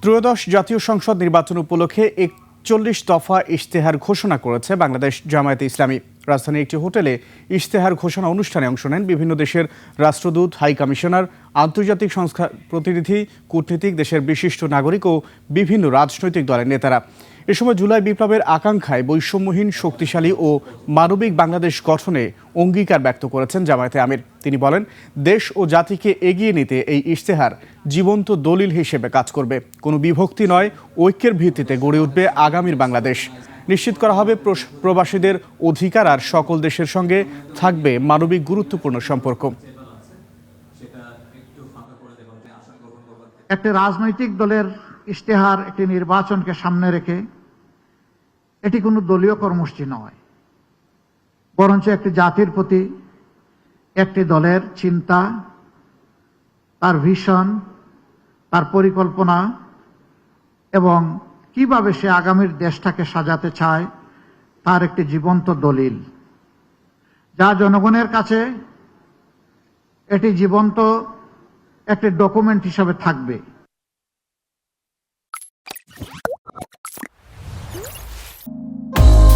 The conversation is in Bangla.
ত্রয়োদশ জাতীয় সংসদ নির্বাচন উপলক্ষে ৪১ দফা ইশতেহার ঘোষণা করেছে বাংলাদেশ জামায়াতে ইসলামী। রাজধানীর একটি হোটেলে ইশতেহার ঘোষণা অনুষ্ঠানে অংশ নেন বিভিন্ন দেশের রাষ্ট্রদূত, হাই কমিশনার, আন্তর্জাতিক সংস্থার প্রতিনিধি, কূটনীতিক, দেশের বিশিষ্ট নাগরিক ও বিভিন্ন রাজনৈতিক দলের নেতারা। এ সময় জুলাই বিপ্লবের আকাঙ্ক্ষায় বৈষম্যহীন, শক্তিশালী ও মানবিক বাংলাদেশ গঠনে অঙ্গীকার ব্যক্ত করেছেন জামায়াতে আমির। তিনি বলেন, দেশ ও জাতিকে এগিয়ে নিতে এই ইশতেহার জীবন্ত দলিল হিসেবে কাজ করবে। কোনো বিভক্তি নয়, ঐক্যের ভিত্তিতে গড়ে উঠবে আগামীর বাংলাদেশ। নিশ্চিত করা হবে প্রবাসীদের অধিকার আর সকল দেশের সঙ্গে থাকবে মানবিক গুরুত্বপূর্ণ সম্পর্ক। একটি রাজনৈতিক দলের ইশতেহার একটি নির্বাচনকে সামনে রেখে এটি কোনো দলীয় কর্মসূচি নয়, বরঞ্চ একটি জাতির প্রতি একটি দলের চিন্তা, তার ভিশন, তার পরিকল্পনা এবং কিভাবে সে আগামীর দেশটাকে সাজাতে চায় তার একটি জীবন্ত দলিল, যা জনগণের কাছে এটি জীবন্ত একটি ডকুমেন্ট হিসাবে থাকবে।